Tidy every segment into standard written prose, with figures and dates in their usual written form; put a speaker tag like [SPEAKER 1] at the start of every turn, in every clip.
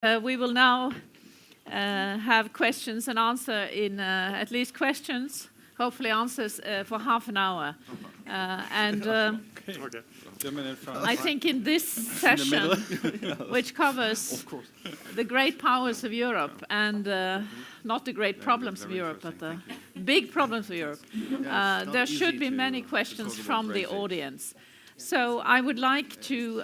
[SPEAKER 1] We will now have questions and answer in at least questions, hopefully answers for half an hour. I think in this session, which covers the great powers of Europe and not the great problems of Europe, but the big problems of Europe, there should be many questions from the audience. So I would like to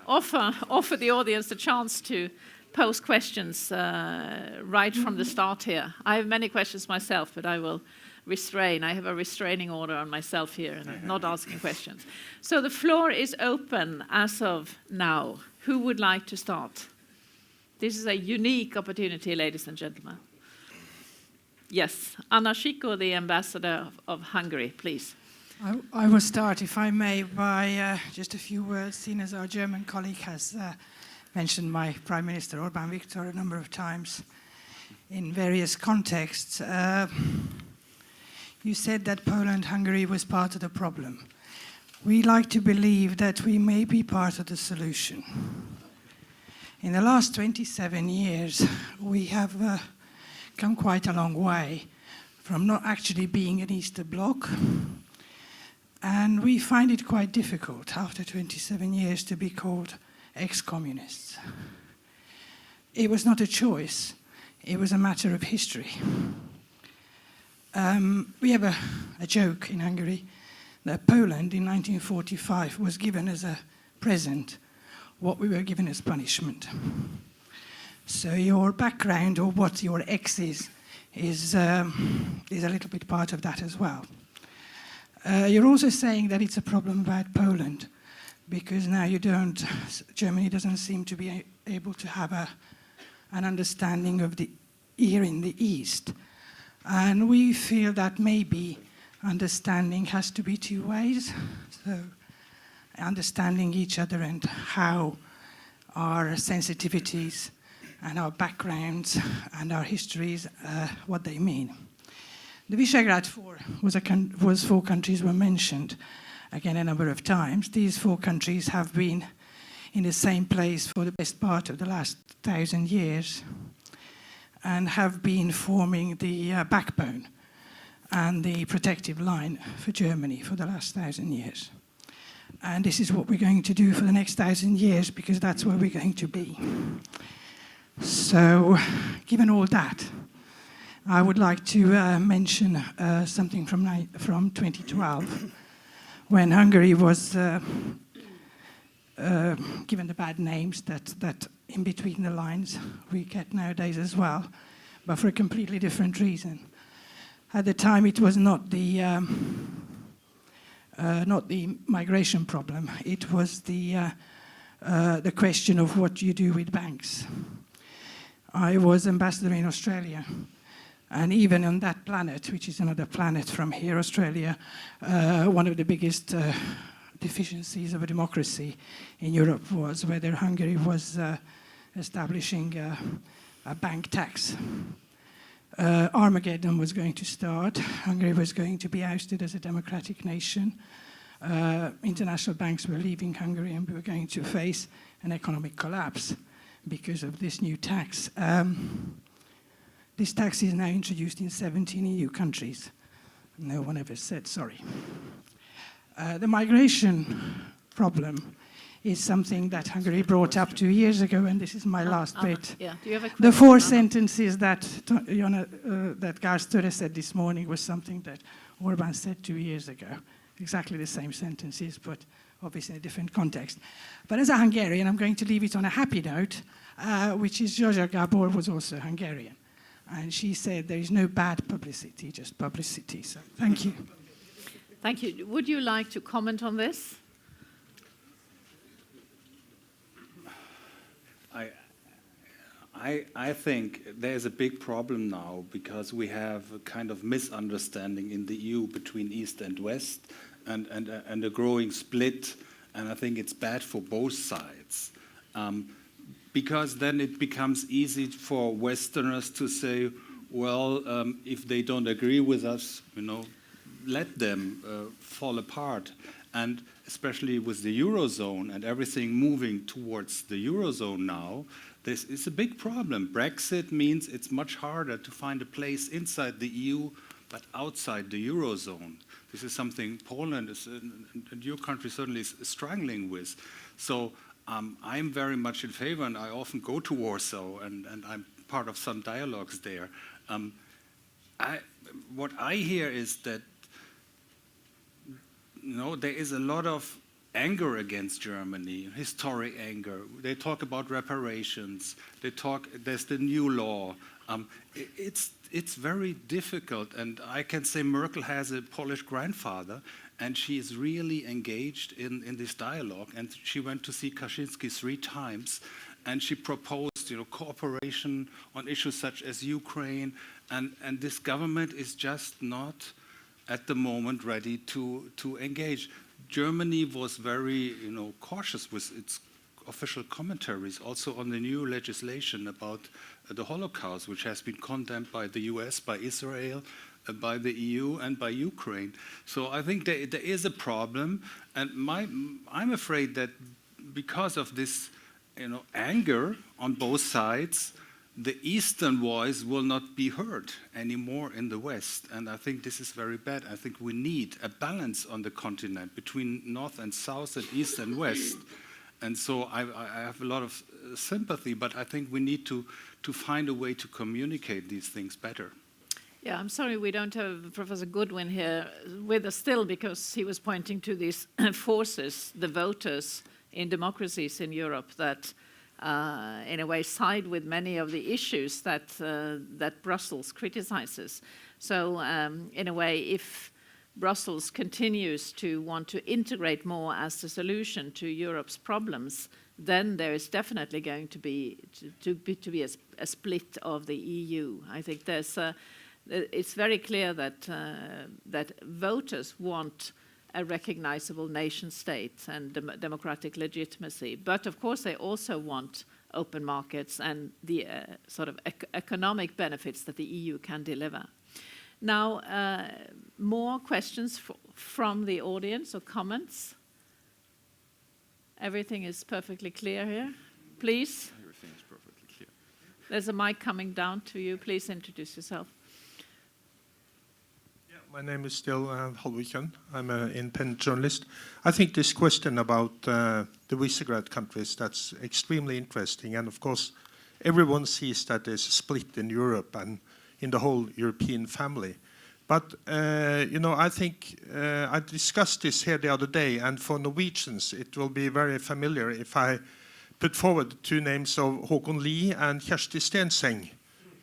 [SPEAKER 1] offer the audience a chance to pose questions right from the start here. I have many questions myself, but I will restrain. I have a restraining order on myself here and not asking questions. So the floor is open as of now. Who would like to start? This is a unique opportunity, ladies and gentlemen. Yes, Anna Schiko, the ambassador of Hungary, please.
[SPEAKER 2] I will start, if I may, by just a few words, seeing as our German colleague has mentioned my Prime Minister Orbán Viktor a number of times in various contexts. You said that Poland-Hungary was part of the problem. We like to believe that we may be part of the solution. In the last 27 years, we have come quite a long way from not actually being an Eastern Bloc. And we find it quite difficult after 27 years to be called ex-communists. It was not a choice, it was a matter of history. We have a joke in Hungary that Poland in 1945 was given as a present what we were given as punishment. So your background or what your ex is a little bit part of that as well. You're also saying that it's a problem about Poland, because now Germany doesn't seem to be able to have an understanding of the here in the East. And we feel that maybe understanding has to be two ways. So understanding each other and how our sensitivities and our backgrounds and our histories, what they mean. The Visegrad Four was four countries were mentioned again a number of times. These four countries have been in the same place for the best part of the last 1,000 years and have been forming the backbone and the protective line for Germany for the last 1,000 years. And this is what we're going to do for the next 1,000 years, because that's where we're going to be. So, given all that, I would like to mention something from 2012, when Hungary was given the bad names that in between the lines we get nowadays as well, but for a completely different reason. At the time, it was not the migration problem; it was the question of what you do with banks. I was ambassador in Australia. And even on that planet, which is another planet from here, Australia, one of the biggest deficiencies of a democracy in Europe was whether Hungary was establishing a bank tax. Armageddon was going to start. Hungary was going to be ousted as a democratic nation. International banks were leaving Hungary, and we were going to face an economic collapse because of this new tax. This tax is now introduced in 17 EU countries. No one ever said sorry. The migration problem is something that Hungary brought up 2 years ago, and this is my last bit.
[SPEAKER 1] Yeah. Do you have a
[SPEAKER 2] the four sentences that Gahr Støre said this morning was something that Orbán said 2 years ago. Exactly the same sentences, but obviously in a different context. But as a Hungarian, I'm going to leave it on a happy note, which is Zsuzsa Gabor was also Hungarian. And she said there is no bad publicity, just publicity. So thank you.
[SPEAKER 1] Thank you. Would you like to comment on this?
[SPEAKER 3] I think there's a big problem now, because we have a kind of misunderstanding in the EU between East and West, and a growing split, and I think it's bad for both sides. Because then it becomes easy for Westerners to say, well, if they don't agree with us, let them fall apart. And especially with the Eurozone and everything moving towards the Eurozone now, this is a big problem. Brexit means it's much harder to find a place inside the EU, but outside the Eurozone. This is something Poland is, and your country certainly is struggling with. So I'm very much in favor, and I often go to Warsaw, and I'm part of some dialogues there. What I hear is that there is a lot of anger against Germany, historic anger. They talk about reparations. There's the new law. It's very difficult, and I can say Merkel has a Polish grandfather, and she is really engaged in this dialogue. And she went to see Kaczynski 3 times, and she proposed, cooperation on issues such as Ukraine. And this government is just not, at the moment, ready to engage. Germany was very, cautious with its official commentaries, also on the new legislation about the Holocaust, which has been condemned by the US, by Israel, by the EU, and by Ukraine. So I think there is a problem, and I'm afraid that because of this, anger on both sides, the Eastern voice will not be heard anymore in the West, and I think this is very bad. I think we need a balance on the continent between North and South and East and West. And so I have a lot of sympathy, but I think we need to find a way to communicate these things better.
[SPEAKER 1] Yeah, I'm sorry we don't have Professor Goodwin here with us still, because he was pointing to these forces, the voters in democracies in Europe that in a way side with many of the issues that Brussels criticizes. So in a way, if Brussels continues to want to integrate more as the solution to Europe's problems, then there is definitely going to be a split of the EU. I think it's very clear that voters want a recognizable nation state and democratic legitimacy. But of course, they also want open markets and the sort of economic benefits that the EU can deliver. Now, more questions from the audience or comments? Everything is perfectly clear here. Please.
[SPEAKER 4] Everything is perfectly clear.
[SPEAKER 1] There's a mic coming down to you. Please introduce yourself.
[SPEAKER 5] My name is still Halvor. I'm an independent journalist. I think this question about the Visegrad countries, that's extremely interesting. And of course, everyone sees that there's a split in Europe and in the whole European family. But, I think I discussed this here the other day, and for Norwegians, it will be very familiar if I put forward the 2 names of Håkon Lie and Kjersti Stenseng,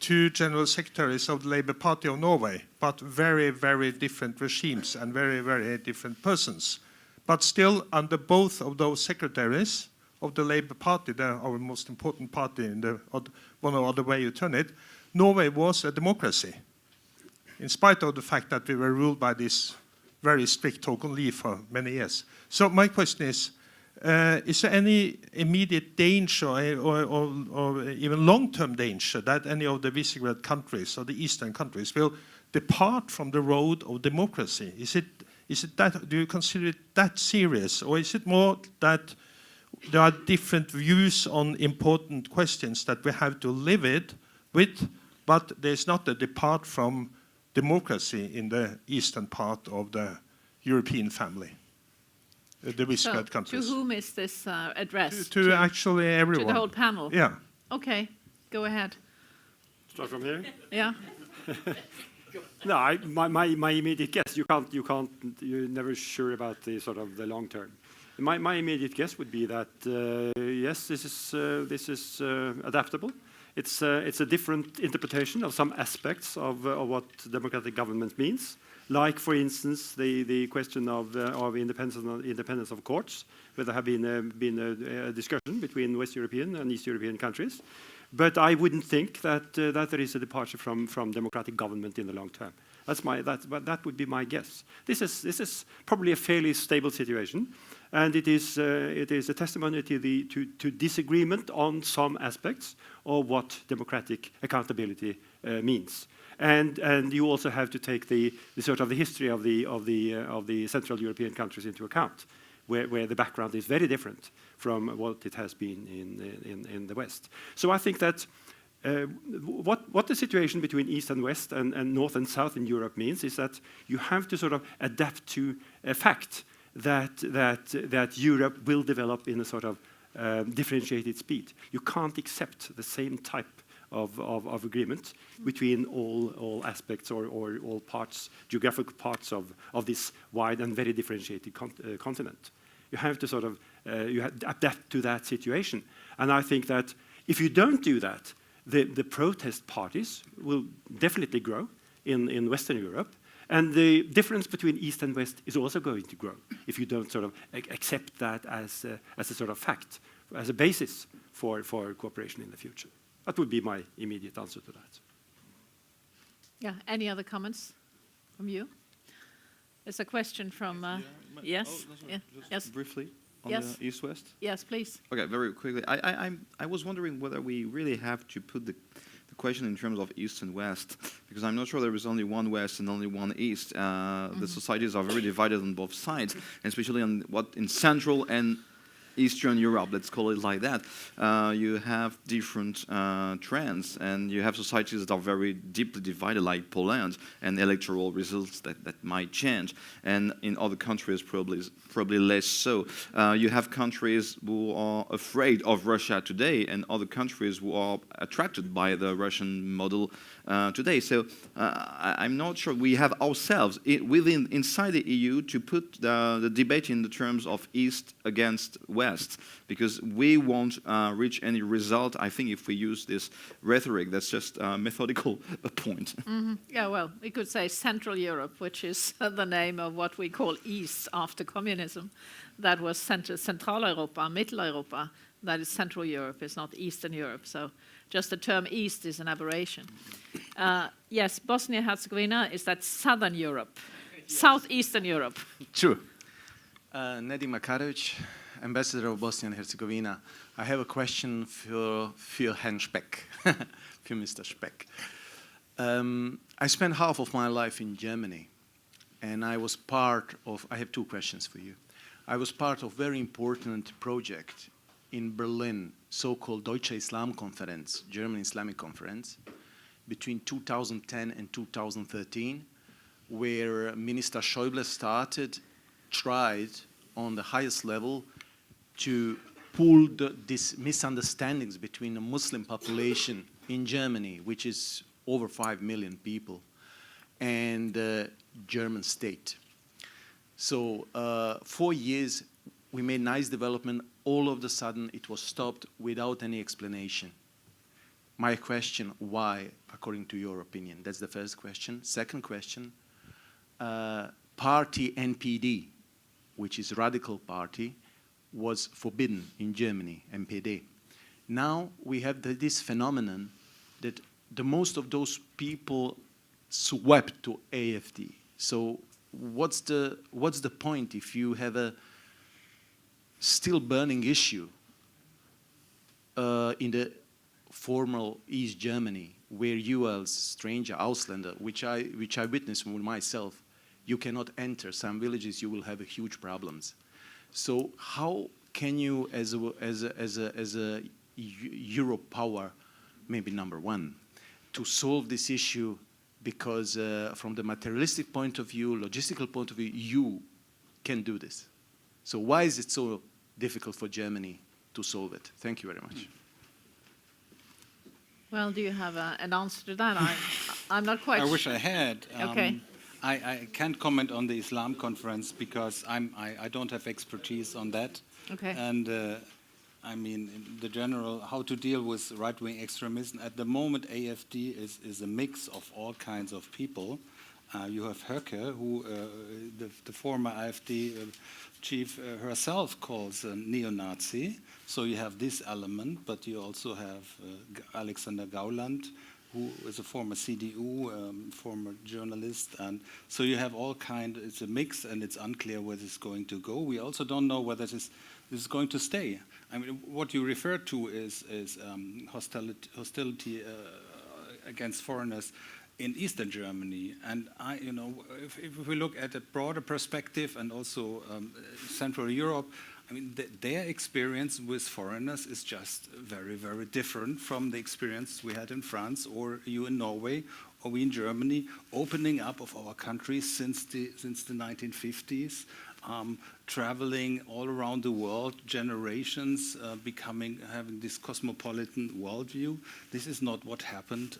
[SPEAKER 5] 2 general secretaries of the Labour Party of Norway, but very, very different regimes and very, very different persons. But still, under both of those secretaries of the Labour Party, our most important party in one or other way you turn it, Norway was a democracy, in spite of the fact that we were ruled by this very strict Håkon Lie for many years. So my question is there any immediate danger or even long-term danger that any of the Visegrad countries or the Eastern countries will depart from the road of democracy? Is it that? Do you consider it that serious, or is it more that there are different views on important questions that we have to live with, but there's not a depart from democracy in the eastern part of the European family? The Visegrad countries.
[SPEAKER 1] To whom is this addressed?
[SPEAKER 5] To actually everyone.
[SPEAKER 1] To the whole panel?
[SPEAKER 5] Yeah.
[SPEAKER 1] Okay, go ahead.
[SPEAKER 4] Start from here?
[SPEAKER 1] Yeah.
[SPEAKER 4] No, my immediate guess, you're never sure about the sort of the long term. My immediate guess would be that yes, this is adaptable. It's a different interpretation of some aspects of what democratic government means. Like, for instance, the question of independence of courts, where there have been a discussion between West European and East European countries. But I wouldn't think that there is a departure from democratic government in the long term. That would be my guess. This is probably a fairly stable situation, and it is a testimony to disagreement on some aspects of what democratic accountability means. And you also have to take the sort of the history of the Central European countries into account, where the background is very different from what it has been in the West. So I think that what the situation between East and West and North and South in Europe means is that you have to sort of adapt to a fact that Europe will develop in a sort of differentiated speed. You can't accept the same type of agreement between all aspects or all parts, geographical parts of this wide and very differentiated continent. You have to sort of adapt to that situation. And I think that if you don't do that, the protest parties will definitely grow in Western Europe. And the difference between East and West is also going to grow if you don't sort of accept that as a sort of fact, as a basis for cooperation in the future. That would be my immediate answer to that.
[SPEAKER 1] Yeah, any other comments from you? There's a question from, yes? Yeah. Yes.
[SPEAKER 6] Briefly on
[SPEAKER 1] Yes.
[SPEAKER 6] the East-West?
[SPEAKER 1] Yes, please.
[SPEAKER 6] Okay, very quickly. I was wondering whether we really have to put the question in terms of East and West, because I'm not sure there is only one West and only one East. The societies are very divided on both sides, and especially in Central and Eastern Europe, let's call it like that. You have different trends, and you have societies that are very deeply divided, like Poland, and electoral results that might change. And in other countries, probably less so. You have countries who are afraid of Russia today, and other countries who are attracted by the Russian model today. So I'm not sure we have ourselves inside the EU to put the debate in the terms of East against West, because we won't reach any result, I think, if we use this rhetoric. That's just a methodical point.
[SPEAKER 1] Yeah, well, we could say Central Europe, which is the name of what we call East after communism. That was Central-Europa, Mitteleuropa. That is Central Europe, it's not Eastern Europe. So just the term East is an aberration. Yes, Bosnia-Herzegovina, is that Southern Europe? Yes. Southeastern Europe?
[SPEAKER 7] True. Nedim Makarovic, Ambassador of Bosnia and Herzegovina. I have a question for Herrn Speck, for Mr. Speck. I spent half of my life in Germany, and I have two questions for you. I was part of a very important project in Berlin, so-called Deutsche Islam Conference, German Islamic Conference, between 2010 and 2013, where Minister Schäuble tried on the highest level to pull these misunderstandings between the Muslim population in Germany, which is over 5 million people, and the German state. So 4 years, we made nice development. All of a sudden, it was stopped without any explanation. My question, why, according to your opinion? That's the first question. Second question, party NPD, which is radical party, was forbidden in Germany, NPD. Now we have this phenomenon that the most of those people swept to AFD. So what's the point if you have a still burning issue in the former East Germany, where you as a stranger, Ausländer, which I witnessed myself, you cannot enter some villages, you will have huge problems. So how can you, as a Europe power, maybe number one, to solve this issue? Because from the materialistic point of view, logistical point of view, you can do this. So why is it so difficult for Germany to solve it? Thank you very much.
[SPEAKER 1] Well, do you have an answer to that? I'm not quite
[SPEAKER 3] I wish I had.
[SPEAKER 1] Okay.
[SPEAKER 3] I can't comment on the Islam conference because I don't have expertise on that.
[SPEAKER 1] Okay.
[SPEAKER 3] And I mean, the general, how to deal with right-wing extremism. At the moment, AfD is a mix of all kinds of people. You have Höcke, who the former AfD chief herself calls a neo-Nazi. So you have this element, but you also have Alexander Gauland, who is a former CDU, former journalist. And so you have all kinds, it's a mix, and it's unclear where this is going to go. We also don't know whether this is going to stay. I mean, what you refer to is hostility against foreigners in Eastern Germany. And if we look at a broader perspective and also Central Europe, I mean, their experience with foreigners is just very, very different from the experience we had in France, or you in Norway, or we in Germany, opening up of our country since the 1950s. Traveling all around the world, generations having this cosmopolitan worldview. This is not what happened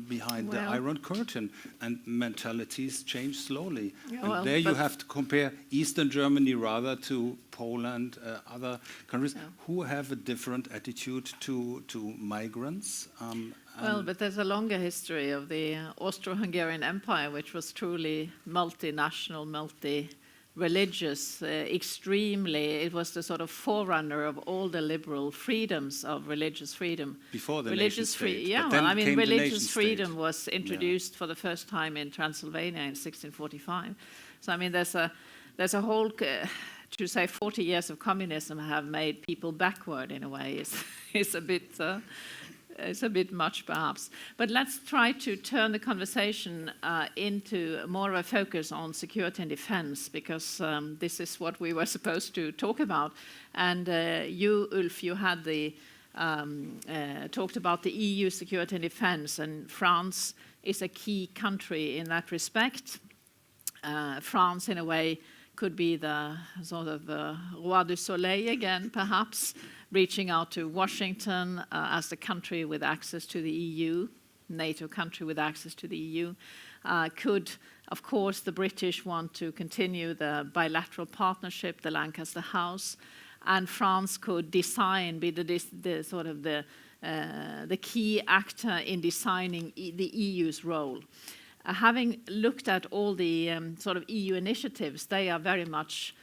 [SPEAKER 3] behind the Iron Curtain, and mentalities change slowly.
[SPEAKER 1] Yeah,
[SPEAKER 3] and you have to compare Eastern Germany rather to Poland, other countries who have a different attitude to migrants.
[SPEAKER 1] Well, but there's a longer history of the Austro-Hungarian Empire, which was truly multinational, multi-religious, extremely. It was the sort of forerunner of all the liberal freedoms of religious freedom.
[SPEAKER 3] Before the
[SPEAKER 1] religious
[SPEAKER 3] nation-state.
[SPEAKER 1] Yeah,
[SPEAKER 3] well,
[SPEAKER 1] I mean, religious freedom was introduced for the first time in Transylvania in 1645. So, I mean, there's a whole... to say 40 years of communism have made people backward in a way is a bit... it's a bit much, perhaps. But let's try to turn the conversation into more of a focus on security and defense, because this is what we were supposed to talk about. And you, Ulf, you had talked about the EU security and defense, and France is a key country in that respect. France, in a way, could be the sort of roi du soleil again, perhaps, reaching out to Washington as the country with access to the EU, NATO country with access to the EU. Could, of course, the British want to continue the bilateral partnership, the Lancaster House, and France could be the key actor in designing the EU's role. Having looked at all the sort of EU initiatives, they are very much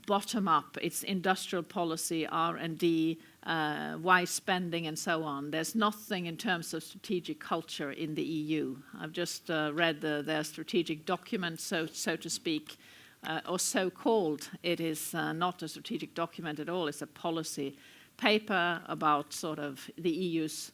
[SPEAKER 1] bottom-up. It's industrial policy, R&D, wise spending, and so on. There's nothing in terms of strategic culture in the EU. I've just read their strategic document, so to speak, or so-called. It is not a strategic document at all. It's a policy paper about sort of the EU's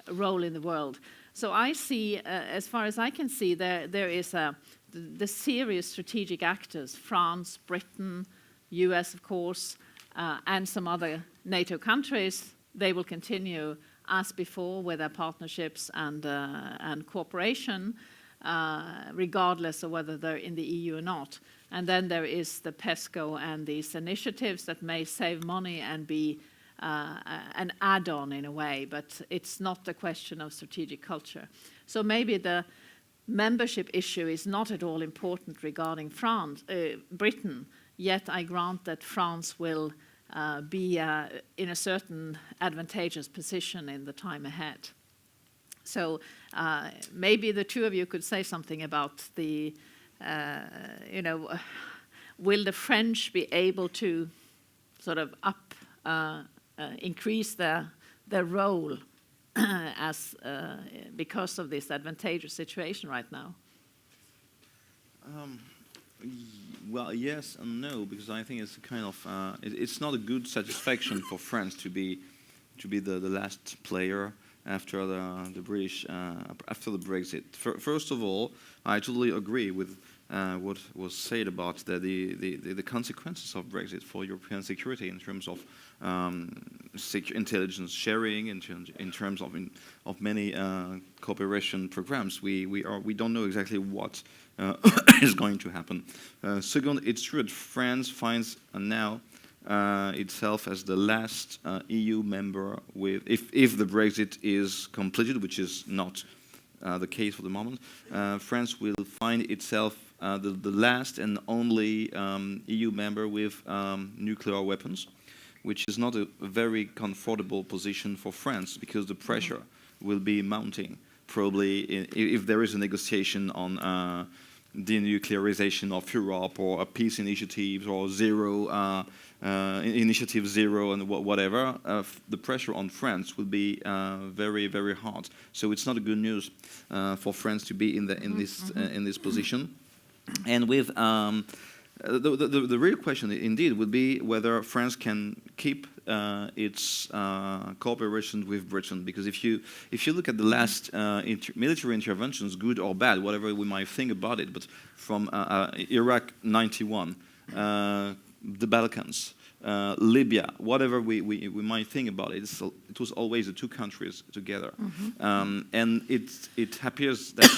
[SPEAKER 1] role in the world. So I see, as far as I can see, there is the serious strategic actors, France, Britain, US, of course, and some other NATO countries. They will continue as before with their partnerships and cooperation, regardless of whether they're in the EU or not. And then there is the PESCO and these initiatives that may save money and be an add-on in a way, but it's not a question of strategic culture. So maybe the membership issue is not at all important regarding Britain, yet I grant that France will be in a certain advantageous position in the time ahead. So maybe the two of you could say something about the, will the French be able to sort of increase their role because of this advantageous situation right now?
[SPEAKER 6] Well, yes and no, because I think it's a kind of it's not a good satisfaction for France to be the last player after the British after the Brexit. First of all, I totally agree with what was said about the consequences of Brexit for European security in terms of intelligence sharing, in terms of many cooperation programs. We don't know exactly what is going to happen. Second, it's true that France finds now itself as the last EU member with, if the Brexit is completed, which is not the case for the moment, France will find itself the last and only EU member with nuclear weapons, which is not a very comfortable position for France, because the pressure will be mounting, probably if there is a negotiation on denuclearization of Europe, or a peace initiative, or initiative zero, and whatever. The pressure on France will be very, very hard. So it's not a good news for France to be in this position. And with the real question, indeed, would be whether France can keep its cooperation with Britain, because if you look at the last military interventions, good or bad, whatever we might think about it, but from Iraq '91, the Balkans, Libya, whatever we might think about it, it was always the two countries together, and it appears that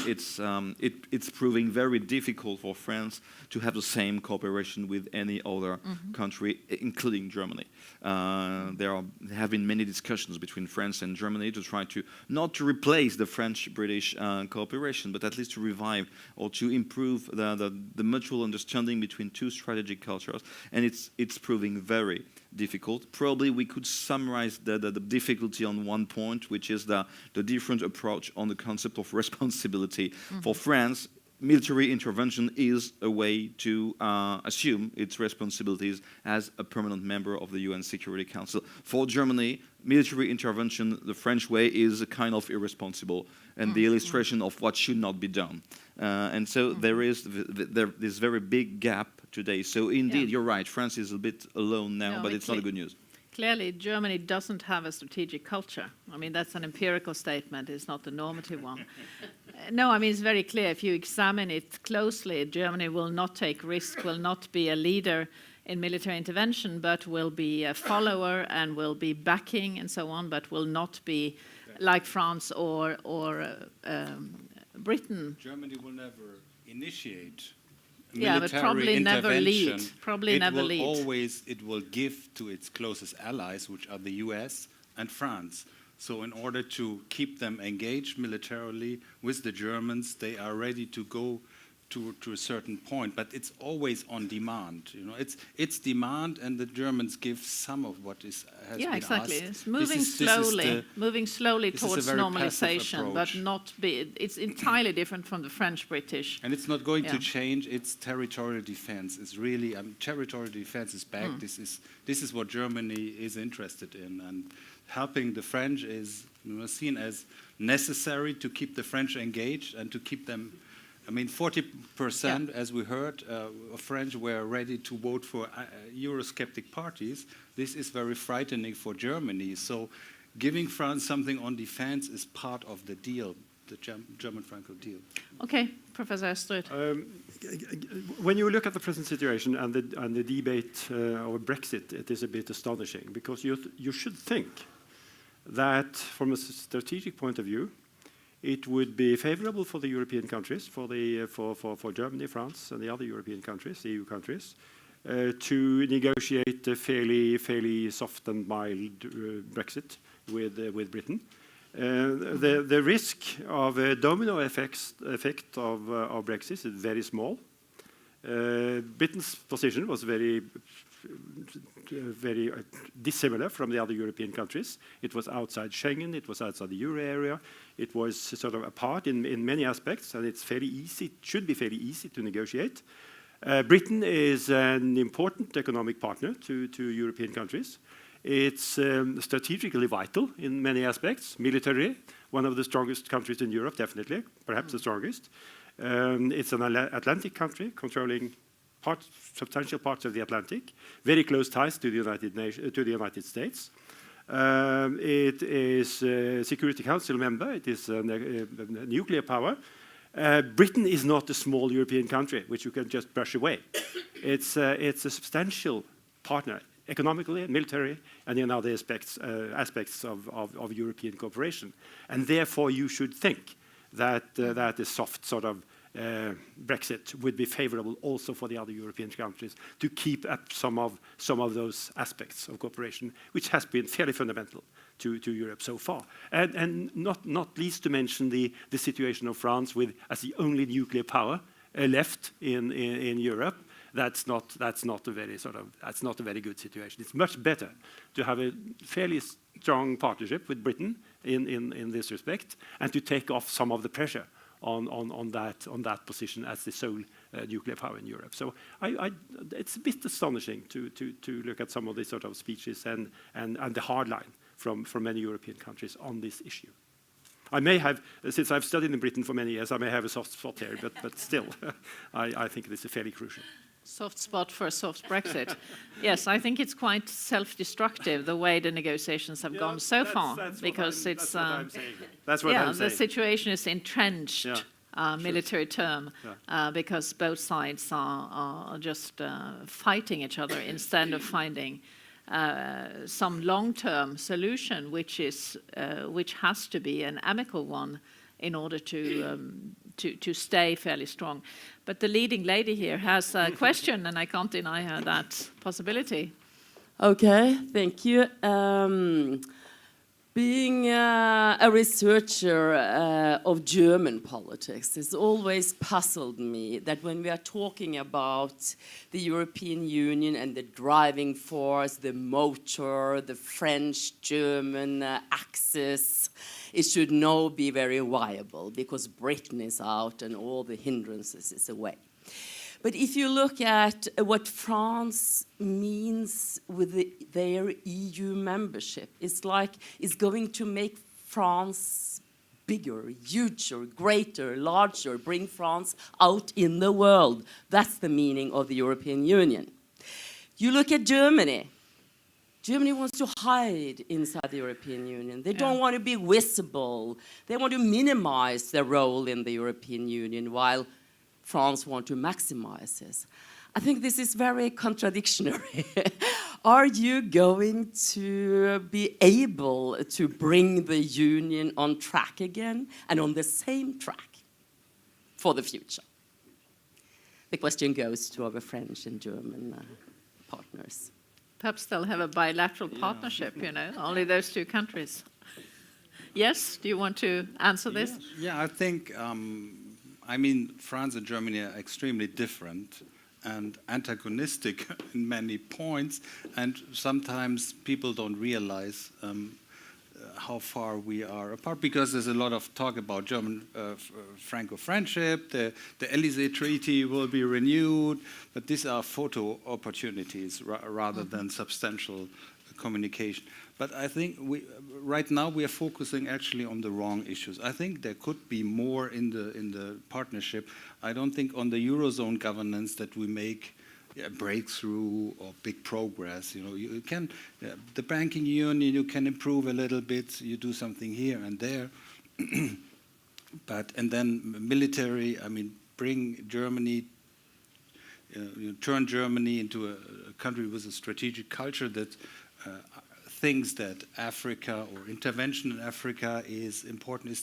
[SPEAKER 6] it's proving very difficult for France to have the same cooperation with any other country, including Germany. There have been many discussions between France and Germany to try to not to replace the French-British cooperation, but at least to revive or to improve the mutual understanding between two strategic cultures, and it's proving very difficult. Probably we could summarize the difficulty on one point, which is the different approach on the concept of responsibility. For France, military intervention is a way to assume its responsibilities as a permanent member of the UN Security Council. For Germany, military intervention, the French way, is a kind of irresponsible and the illustration of what should not be done. And so there is this very big gap today. So indeed, you're right, France is a bit alone now, but it's not a good news.
[SPEAKER 1] Clearly, Germany doesn't have a strategic culture. I mean, that's an empirical statement. It's not a normative one. No, I mean, it's very clear. If you examine it closely, Germany will not take risk, will not be a leader in military intervention, but will be a follower and will be backing and so on, but will not be like France or Britain.
[SPEAKER 3] Germany will never initiate
[SPEAKER 1] but probably never lead. Probably never lead.
[SPEAKER 3] It will give to its closest allies, which are the US and France. So in order to keep them engaged militarily with the Germans, they are ready to go to a certain point, but it's always on demand. You know, it's demand, and the Germans give some of what has been
[SPEAKER 1] exactly.
[SPEAKER 3] asked.
[SPEAKER 1] It's moving slowly towards normalization, but not be. It's entirely different from the French-British.
[SPEAKER 3] And it's not going to change. Its territorial defense is really territorial defense is back. This is what Germany is interested in, and helping the French is seen as necessary to keep the French engaged and to keep them. I mean, 40%, as we heard, of French were ready to vote for Eurosceptic parties. This is very frightening for Germany. So giving France something on defense is part of the deal, the German-Franco deal.
[SPEAKER 1] Okay, Professor Estrud.
[SPEAKER 4] When you look at the present situation and the debate over Brexit, it is a bit astonishing, because you should think that from a strategic point of view, it would be favorable for the European countries, for Germany, France, and the other European countries, the EU countries, to negotiate a fairly soft and mild Brexit with Britain. The risk of a domino effect of Brexit is very small. Britain's position was very dissimilar from the other European countries. It was outside Schengen, it was outside the euro area, it was sort of apart in many aspects, and it's fairly easy, it should be fairly easy to negotiate. Britain is an important economic partner to European countries. It's strategically vital in many aspects. Military, one of the strongest countries in Europe, definitely, perhaps the strongest. It's an Atlantic country controlling substantial parts of the Atlantic, very close ties to the United States. It is a Security Council member. It is a nuclear power. Britain is not a small European country, which you can just brush away. It's a substantial partner, economically, military, and in other aspects of European cooperation. And therefore, you should think that a soft sort of Brexit would be favorable also for the other European countries to keep up some of those aspects of cooperation, which has been fairly fundamental to Europe so far. And not least to mention the situation of France as the only nuclear power left in Europe. That's not a very good situation. It's much better to have a fairly strong partnership with Britain in this respect, and to take off some of the pressure on that position as the sole nuclear power in Europe. So it's a bit astonishing to look at some of these sort of speeches and the hard line from many European countries on this issue. I may have, since I've studied in Britain for many years, I may have a soft spot here, but still, I think this is fairly crucial.
[SPEAKER 1] Soft spot for a soft Brexit. Yes, I think it's quite self-destructive the way the negotiations have gone so far, because it's the situation is entrenched. Military term, because both sides are just fighting each other instead of finding some long-term solution, which has to be an amicable one in order to stay fairly strong. But the leading lady here has a question, and I can't deny her that possibility.
[SPEAKER 8] Okay, thank you. Being a researcher of German politics, it's always puzzled me that when we are talking about the European Union and the driving force, the motor, the French-German axis, it should now be very viable because Britain is out and all the hindrances is away. But if you look at what France means with their EU membership, it's like it's going to make France bigger, huger, greater, larger, bring France out in the world. That's the meaning of the European Union. You look at Germany. Germany wants to hide inside the European Union. They don't want to be visible. They want to minimize their role in the European Union, while France wants to maximize this. I think this is very contradictory. Are you going to be able to bring the Union on track again and on the same track for the future? The question goes to our French and German partners.
[SPEAKER 1] Perhaps they'll have a bilateral partnership, only those two countries. Yes, do you want to answer this?
[SPEAKER 3] Yeah, I think, France and Germany are extremely different and antagonistic in many points, and sometimes people don't realize how far we are apart, because there's a lot of talk about German-Franco friendship, the Élysée Treaty will be renewed, but these are photo opportunities rather than substantial communication. But I think right now we are focusing actually on the wrong issues. I think there could be more in the partnership. I don't think on the Eurozone governance that we make breakthrough or big progress. You can the banking union, you can improve a little bit. You do something here and there, and then military. Bring Germany. Turn Germany into a country with a strategic culture that thinks that Africa or intervention in Africa is important.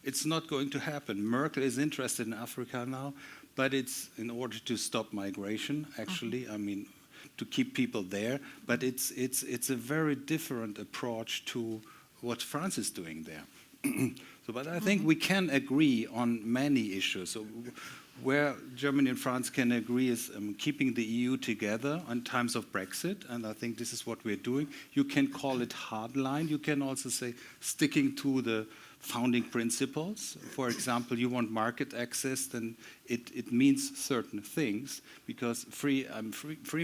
[SPEAKER 3] It's not going to happen. Merkel is interested in Africa now, but it's in order to stop migration, actually. To keep people there. But it's a very different approach to what France is doing there. But I think we can agree on many issues. So where Germany and France can agree is keeping the EU together in times of Brexit, and I think this is what we're doing. You can call it hardline. You can also say sticking to the founding principles. For example, you want market access, then it means certain things, because free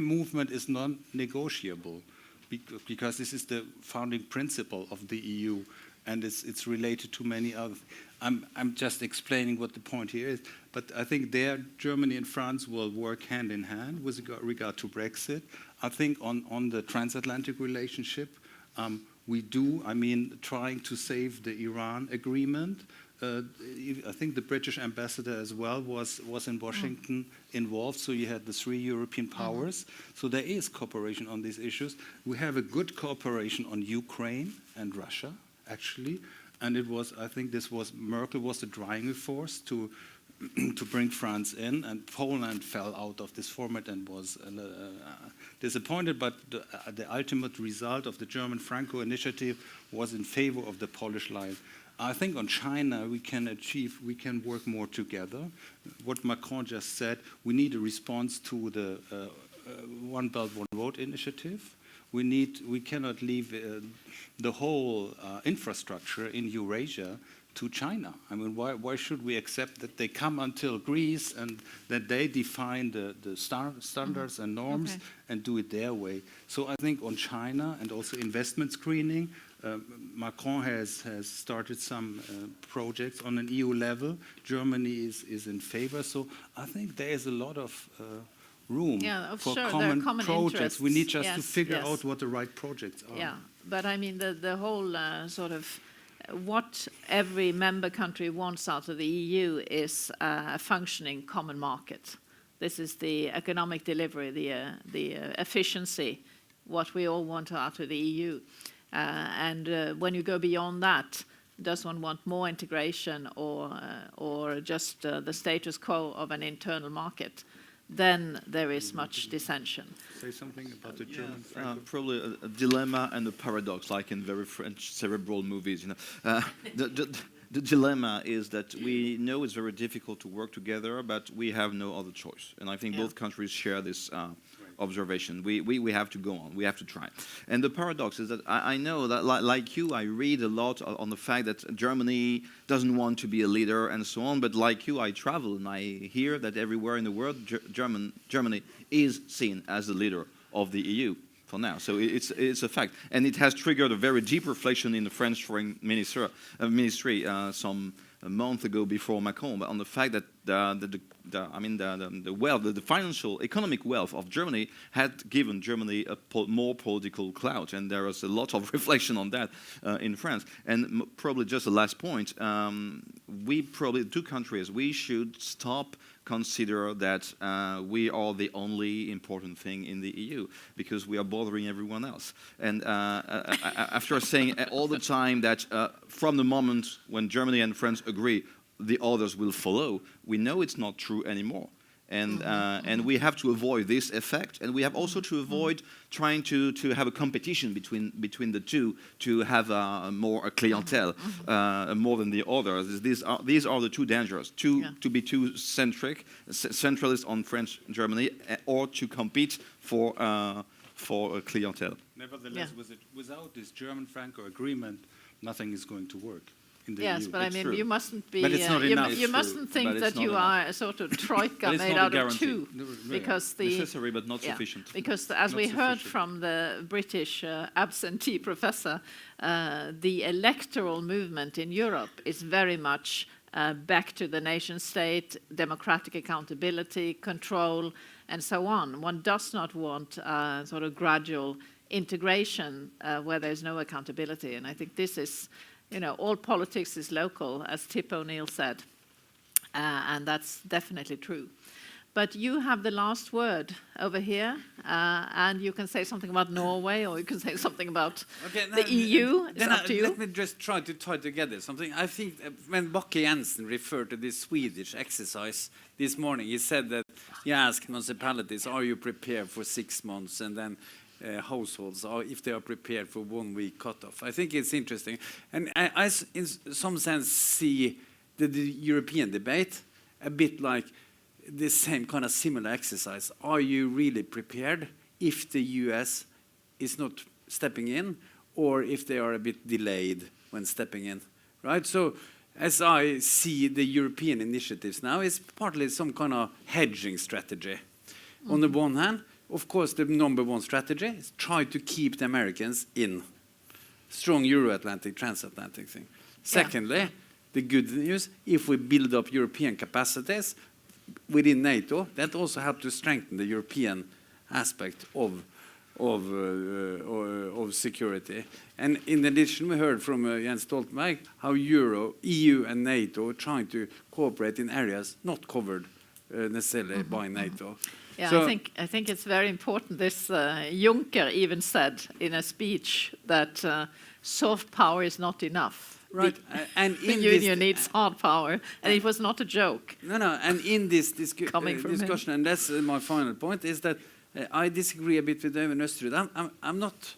[SPEAKER 3] movement is non-negotiable, because this is the founding principle of the EU, and it's related to many other things. I'm just explaining what the point here is, but I think Germany and France will work hand in hand with regard to Brexit. I think on the transatlantic relationship, we do, trying to save the Iran agreement. I think the British ambassador as well was in Washington involved, so you had the 3 European powers. So there is cooperation on these issues. We have a good cooperation on Ukraine and Russia, actually. And I think Merkel was the driving force to bring France in, and Poland fell out of this format and was disappointed, but the ultimate result of the German Franco initiative was in favor of the Polish line. I think on China we can work more together. What Macron just said, we need a response to the One Belt, One Road initiative. We cannot leave the whole infrastructure in Eurasia to China. Why should we accept that they come until Greece and that they define the standards and norms and do it their way? So I think on China and also investment screening, Macron has started some projects on an EU level. Germany is in favor. So I think there is a lot of room for
[SPEAKER 1] There are
[SPEAKER 3] common projects.
[SPEAKER 1] interests.
[SPEAKER 3] We need just to
[SPEAKER 1] Yes,
[SPEAKER 3] figure
[SPEAKER 1] yes.
[SPEAKER 3] out what the right projects are.
[SPEAKER 1] Yeah, but I mean the whole sort of what every member country wants out of the EU is a functioning common market. This is the economic delivery, the efficiency, what we all want out of the EU. And when you go beyond that, does one want more integration or just the status quo of an internal market? Then there is much dissension.
[SPEAKER 3] Say something about the German
[SPEAKER 6] Probably a dilemma and a paradox, like in very French cerebral movies. The dilemma is that we know it's very difficult to work together, but we have no other choice. And I think both countries share this observation. We have to go on. We have to try. And the paradox is that I know that, like you, I read a lot on the fact that Germany doesn't want to be a leader and so on. But like you, I travel and I hear that everywhere in the world, Germany is seen as the leader of the EU for now. So it's a fact. And it has triggered a very deep reflection in the French Foreign Ministry some a month ago before Macron, but on the fact that the wealth, the financial, economic wealth of Germany had given Germany more political clout, and there was a lot of reflection on that in France. And probably just the last point, two countries, we should stop consider that we are the only important thing in the EU because we are bothering everyone else. And after saying all the time that from the moment when Germany and France agree, the others will follow, we know it's not true anymore. And we have to avoid this effect, and we have also to avoid trying to have a competition between the two to have a clientele more than the others. These are the two dangers: to be too centralist on French Germany, or to compete for a clientele.
[SPEAKER 3] Nevertheless, without this German-Franco agreement, nothing is going to work.
[SPEAKER 1] Yes, but I mean, you mustn't be.
[SPEAKER 3] But it's not enough.
[SPEAKER 1] You mustn't think that you are a sort of troika made out of two, because
[SPEAKER 6] necessary but not sufficient.
[SPEAKER 1] Because as we heard from the British absentee professor, the electoral movement in Europe is very much back to the nation state, democratic accountability, control, and so on. One does not want sort of gradual integration where there's no accountability, and I think this is. All politics is local, as Tip O'Neill said, and that's definitely true. But you have the last word over here, and you can say something about Norway, or you can say something about the EU. It's up to you.
[SPEAKER 9] Let me just try to tie together something. I think when Bakke Jensen referred to this Swedish exercise this morning, he said that he asked municipalities, are you prepared for 6 months, and then households, or if they are prepared for 1 week cutoff. I think it's interesting. And I in some sense, see the European debate a bit like the same kind of similar exercise. Are you really prepared if the US is not stepping in, or if they are a bit delayed when stepping in, right? So as I see the European initiatives now, it's partly some kind of hedging strategy. On the one hand, of course, the number one strategy is try to keep the Americans in. Strong Euro-Atlantic, transatlantic thing. Secondly, the good news, if we build up European capacities within NATO, that also helps to strengthen the European aspect of security. And in addition, we heard from Jens Stoltenberg how EU and NATO are trying to cooperate in areas not covered necessarily by NATO.
[SPEAKER 1] Yeah,
[SPEAKER 9] so
[SPEAKER 1] I think it's very important. This Juncker even said in a speech that soft power is not enough.
[SPEAKER 9] Right, and
[SPEAKER 1] the union needs hard power, and it was not a joke.
[SPEAKER 9] No, and in this discussion, and that's my final point, is that I disagree a bit with David Østrud. I'm not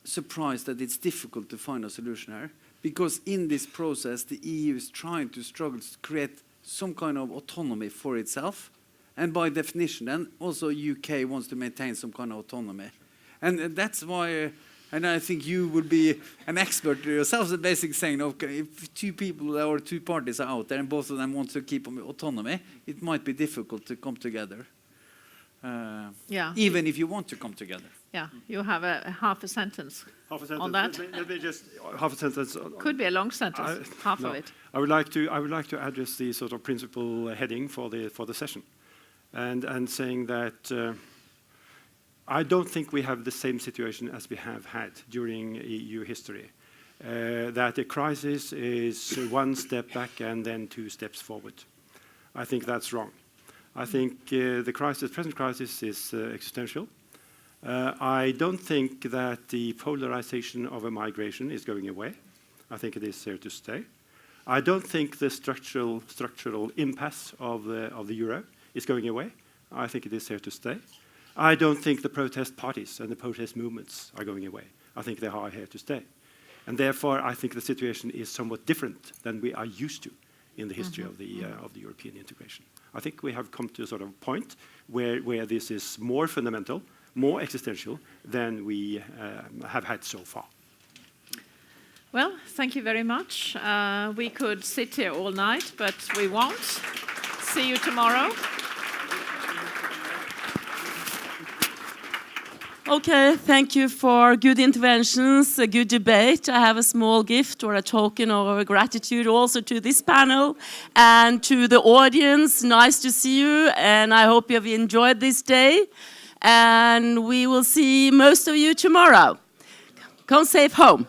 [SPEAKER 9] surprised that it's difficult to find a solution here, because in this process, the EU is trying to struggle to create some kind of autonomy for itself. And by definition, then, also UK wants to maintain some kind of autonomy. And that's why, and I think you would be an expert yourself at basically saying, okay, if two people or two parties are out there and both of them want to keep autonomy, it might be difficult to come together. Even if you want to come together.
[SPEAKER 1] Yeah, you have a half a sentence on that.
[SPEAKER 4] Let me just half a sentence.
[SPEAKER 1] Could be a long sentence, half of it.
[SPEAKER 4] I would like to address the sort of principal heading for the session. and saying that I don't think we have the same situation as we have had during EU history. That a crisis is one step back and then 2 steps forward. I think that's wrong. I think the present crisis is existential. I don't think that the polarization of a migration is going away. I think it is here to stay. I don't think the structural impasse of the euro is going away. I think it is here to stay. I don't think the protest parties and the protest movements are going away. I think they are here to stay. And therefore, I think the situation is somewhat different than we are used to in the history of the European integration. I think we have come to a sort of point where this is more fundamental, more existential than we have had so far.
[SPEAKER 1] Well, thank you very much. We could sit here all night, but we won't. See you tomorrow.
[SPEAKER 8] Okay, thank you for good interventions, a good debate. I have a small gift or a token of gratitude also to this panel and to the audience. Nice to see you, and I hope you have enjoyed this day. And we will see most of you tomorrow. Come safe home.